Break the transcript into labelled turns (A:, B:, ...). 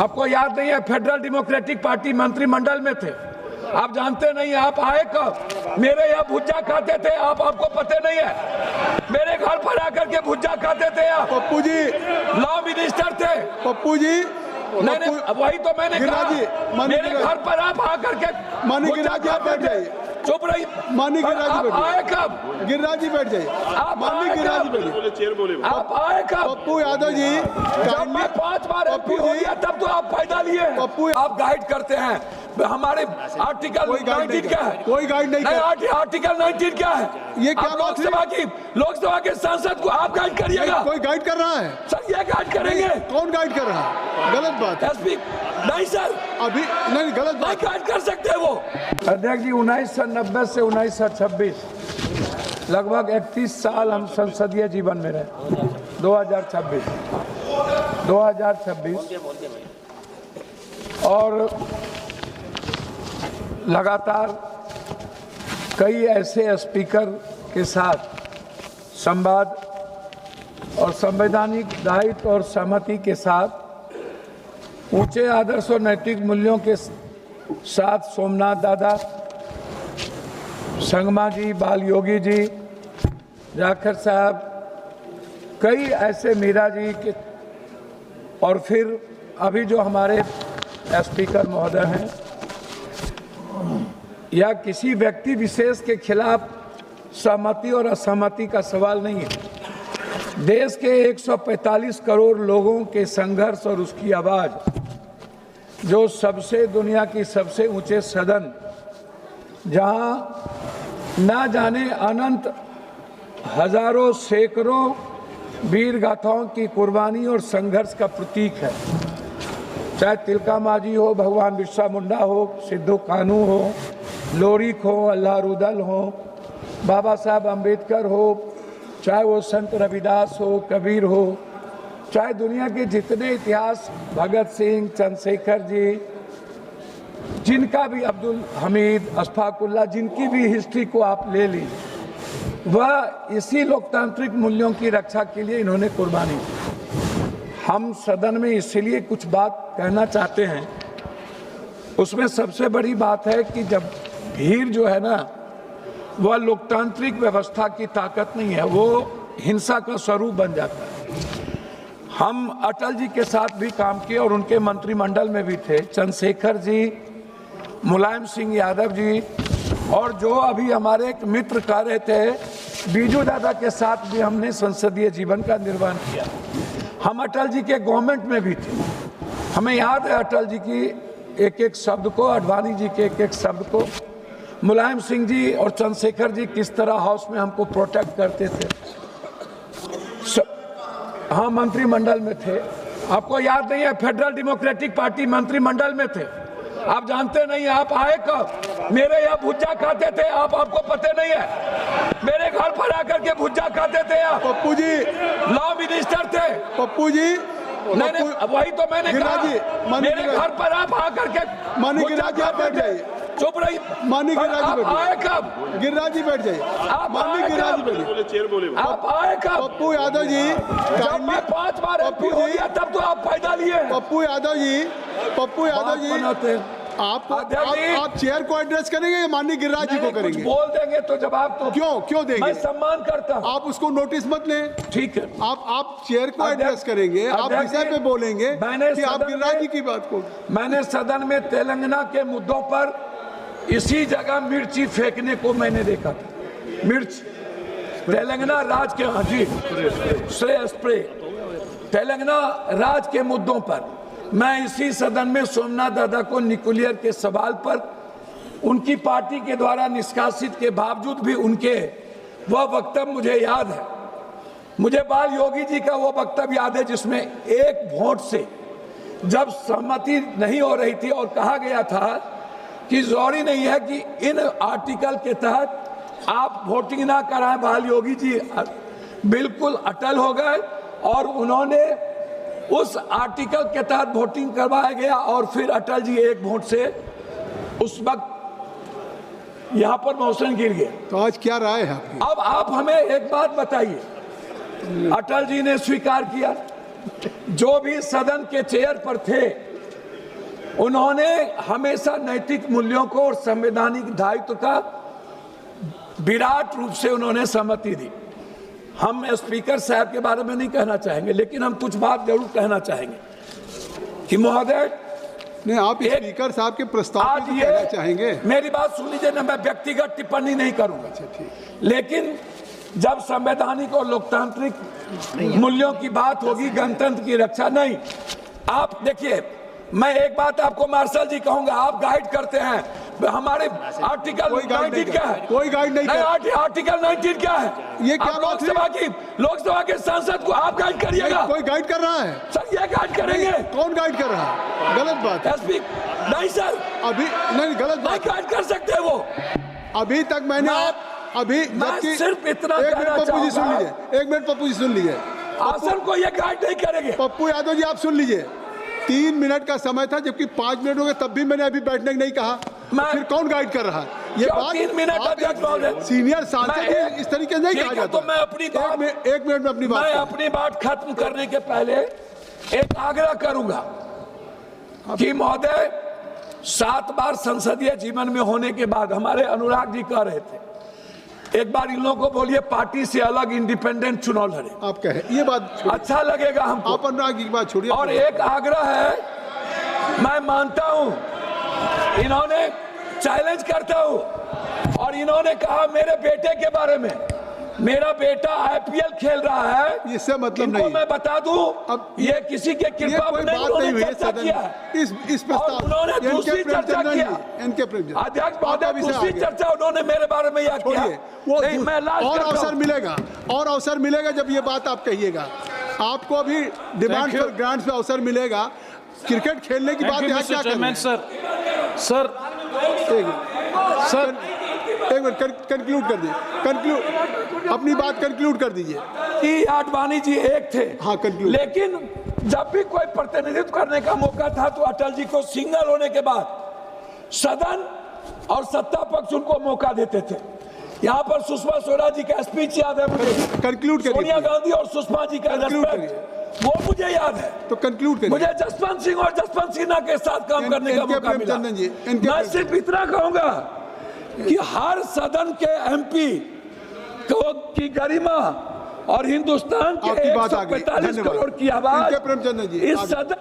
A: आपको याद नहीं है, फेडरल डेमोक्रेटिक पार्टी मंत्रिमंडल में थे, आप जानते नहीं। आप आए कब? मेरे यहाँ भुज्जा खाते थे आप, आपको पता नहीं है। मेरे घर पर आकर के भुज्जा खाते थे आप।
B: पप्पू जी
A: लॉ मिनिस्टर थे।
B: पप्पू जी
A: नहीं, वही तो मैंने कहा। मेरे घर पर आप आकर के
B: मानी गिरिराज जी, आप बैठ जाइए।
A: चुप रही।
B: मानी गिरिराज जी
A: आप आए कब?
B: गिरिराज जी बैठ जाइए।
A: आप
B: मानी
A: आए
B: गिरिराज जी
A: कब?
B: बैठिए।
A: आप आए कब?
B: पप्पू यादव जी
A: जब मैं 5 बार एमपी हो गया तब तो आप फायदा लिए।
B: पप्पू
A: आप गाइड करते हैं हमारे आर्टिकल 19 क्या है?
B: कोई गाइड नहीं कर।
A: आर्टिकल 19 क्या है?
B: ये क्या
A: आप
B: बात है?
A: लोकसभा के सांसद को आप गाइड करिएगा।
B: कोई गाइड कर रहा है?
A: सर ये गाइड करेंगे।
B: कौन गाइड कर रहा है? गलत बात है।
A: एसपी नहीं सर,
B: अभी नहीं, गलत
A: नहीं
B: बात।
A: गाइड कर सकते वो। अध्यक्ष जी 1990 से 1926 लगभग 31 साल हम संसदीय जीवन में रहे। 2026 और लगातार कई ऐसे स्पीकर के साथ संवाद और संवैधानिक दायित्व और सहमति के साथ ऊंचे आदर्श और नैतिक मूल्यों के साथ सोमनाथ दादा, संगमा जी, बाल योगी जी, जाखड़ साहब, कई ऐसे मीरा जी के, और फिर अभी जो हमारे स्पीकर महोदय हैं, या किसी व्यक्ति विशेष के खिलाफ सहमति और असहमति का सवाल नहीं है। देश के 145 करोड़ लोगों के संघर्ष और उसकी आवाज़, जो सबसे दुनिया की सबसे ऊंचे सदन, जहां ना जाने अनंत हजारों सैकड़ों वीर गाथाओं की कुर्बानी और संघर्ष का प्रतीक है। चाहे तिलका मांझी हो, भगवान बिरसा मुंडा हो, सिद्धू कानू हो, लोरिक हो, अल्लाह रुदल हो, बाबा साहब अम्बेडकर हो, चाहे वो संत रविदास हो, कबीर हो, चाहे दुनिया के जितने इतिहास, भगत सिंह, चंद्रशेखर जी, जिनका भी, अब्दुल हमीद, अशफाकुल्ला, जिनकी भी हिस्ट्री को आप ले लीजिए, वह इसी लोकतांत्रिक मूल्यों की रक्षा के लिए इन्होंने कुर्बानी की। हम सदन में इसलिए कुछ बात कहना चाहते हैं। उसमें सबसे बड़ी बात है कि जब भीड़ जो है ना, वह लोकतांत्रिक व्यवस्था की ताकत नहीं है, वो हिंसा का स्वरूप बन जाता है। हम अटल जी के साथ भी काम किए और उनके मंत्रिमंडल में भी थे, चंद्रशेखर जी, मुलायम सिंह यादव जी, और जो अभी हमारे एक मित्र कह रहे थे, बीजू दादा के साथ भी हमने संसदीय जीवन का निर्वहन किया। हम अटल जी के गवर्नमेंट में भी थे। हमें याद है अटल जी की एक एक शब्द को, अडवाणी जी के एक एक शब्द को, मुलायम सिंह जी और चंद्रशेखर जी किस तरह हाउस में हमको प्रोटेक्ट करते थे। हाँ, मंत्रिमंडल में थे। आपको याद नहीं है, फेडरल डेमोक्रेटिक पार्टी मंत्रिमंडल में थे, आप जानते नहीं। आप आए कब? मेरे यहाँ भुज्जा खाते थे आप, आपको पता नहीं है। मेरे घर पर आकर के भुज्जा खाते थे आप।
B: पप्पू जी
A: लॉ मिनिस्टर थे।
B: पप्पू जी
A: नहीं, वही तो मैंने कहा। मेरे घर पर आप आकर के
B: मानी गिरिराज जी, आप बैठ जाइए।
A: चुप रही।
B: मानी गिरिराज जी
A: आप आए कब?
B: गिरिराज जी बैठ जाइए।
A: आप
B: मानी
A: आए
B: गिरिराज जी
A: कब?
B: बैठिए।
A: आप आए कब?
B: पप्पू यादव जी
A: जब मैं 5 बार एमपी हो गया तब तो आप फायदा लिए।
B: पप्पू यादव जी आप चेयर को एड्रेस करेंगे या माननीय गिरिराज जी को करेंगे?
A: बोल देंगे तो जवाब तो
B: क्यों देंगे?
A: मैं सम्मान करता हूं।
B: आप उसको नोटिस मत लें।
A: ठीक है,
B: आप चेयर को एड्रेस करेंगे, आप विषय पे बोलेंगे कि आप गिरिराज जी की बात को।
A: मैंने सदन में तेलंगाना के मुद्दों पर इसी जगह मिर्ची फेंकने को मैंने देखा था। मिर्च तेलंगाना राज्य के, हाँ जी, स्प्रे तेलंगाना राज्य के मुद्दों पर मैं इसी सदन में सोमनाथ दादा को न्यूक्लियर के सवाल पर उनकी पार्टी के द्वारा निष्कासित के बावजूद भी उनके वह वक्तव्य मुझे याद है। मुझे बाल योगी जी का वो वक्तव्य याद है जिसमें एक वोट से जब सहमति नहीं हो रही थी और कहा गया था कि जरूरी नहीं है कि इन आर्टिकल के तहत आप वोटिंग ना कराएं, बाल योगी जी बिल्कुल अटल हो गए और उन्होंने उस आर्टिकल के तहत वोटिंग करवाया गया और फिर अटल जी एक वोट से उस वक्त यहाँ पर मौसम गिर गया।
B: तो आज क्या राय है आपकी?
A: अब आप हमें एक बात बताइए, अटल जी ने स्वीकार किया, जो भी सदन के चेयर पर थे उन्होंने हमेशा नैतिक मूल्यों को और संवैधानिक दायित्व का विराट रूप से उन्होंने सहमति दी। हम स्पीकर साहब के बारे में नहीं कहना चाहेंगे, लेकिन हम कुछ बात जरूर कहना चाहेंगे कि महोदय,
B: नहीं, आप स्पीकर साहब के प्रस्ताव पे कहना चाहेंगे।
A: मेरी बात सुन लीजिए ना, मैं व्यक्तिगत टिप्पणी नहीं करूंगा।
B: अच्छा, ठीक।
A: लेकिन जब संवैधानिक और लोकतांत्रिक मूल्यों की बात होगी, गणतंत्र की रक्षा नहीं। आप देखिए, मैं एक बात आपको मार्शल जी कहूंगा, आप गाइड करते हैं हमारे आर्टिकल 19 क्या है?
B: कोई गाइड नहीं कर।
A: आर्टिकल 19 क्या है?
B: ये क्या
A: लोकसभा के सांसद को आप गाइड करिएगा।
B: कोई गाइड कर रहा है
A: सर, ये गाइड करेंगे?
B: कौन गाइड कर रहा है? गलत बात है।
A: एसपी नहीं सर,
B: अभी नहीं, गलत बात।
A: नहीं गाइड कर सकते वो।
B: अभी तक मैंने अभी
A: जबकि सिर्फ इतना
B: एक मिनट पप्पू जी सुन लीजिए, एक मिनट पप्पू जी सुन लीजिए।
A: आसन को ये गाइड नहीं करेंगे।
B: पप्पू यादव जी आप सुन लीजिए, 3 मिनट का समय था, जबकि 5 मिनट हो गए, तब भी मैंने अभी बैठने को नहीं कहा। फिर कौन गाइड कर रहा है? ये बात
A: 3 मिनट अध्यक्ष महोदय,
B: सीनियर सांसद इस तरीके से नहीं कहा जाता।
A: तो मैं अपनी बात,
B: एक मिनट में अपनी बात
A: खत्म करने के पहले एक आग्रह करूंगा कि महोदय, 7 बार संसदीय जीवन में होने के बाद हमारे अनुराग जी कह रहे थे, एक बार इन लोगों को बोलिए पार्टी से अलग इंडिपेंडेंट चुनाव लड़े।
B: आप कहे ये बात
A: अच्छा लगेगा हमको।
B: आप अनुराग जी की बात छोड़िए।
A: और एक आग्रह है, मैं मानता हूं, इन्होंने चैलेंज करता हूं, और इन्होंने कहा मेरे बेटे के बारे में, मेरा बेटा आईपीएल खेल रहा है,
B: इससे मतलब नहीं।
A: मैं बता दूं, अब ये किसी के कृपा में नहीं, उन्होंने चर्चा किया है।
B: इस प्रस्ताव
A: उन्होंने दूसरी चर्चा किया। अध्यक्ष महोदय, दूसरी चर्चा उन्होंने मेरे बारे में यह किया। नहीं, मैं
B: और अवसर मिलेगा, और अवसर मिलेगा जब ये बात आप कहिएगा। आपको अभी डिमांड फॉर ग्रांट्स पे अवसर मिलेगा। क्रिकेट खेलने की बात यहाँ क्या करें?
C: सर
B: एक मिनट कंक्लूड कर दीजिए, अपनी बात कंक्लूड कर दीजिए।
A: कि आडवाणी जी एक थे,
B: हाँ, कंक्लूड।
A: लेकिन जब भी कोई प्रतिनिधित्व करने का मौका था तो अटल जी को सिंगल होने के बाद सदन और सत्ता पक्ष उनको मौका देते थे। यहाँ पर सुषमा स्वराज जी का स्पीच याद है मुझे,
B: कंक्लूड करिए।
A: सोनिया गांधी और सुषमा जी का रिस्पेक्ट, वो मुझे याद है।
B: तो कंक्लूड करिए।
A: मुझे जसवंत सिंह और जसवंत सिन्हा के साथ काम करने का मौका मिला। मैं सिर्फ इतना कहूंगा कि हर सदन के एमपी की गरिमा और हिंदुस्तान के 145 करोड़ की आवाज इस सदन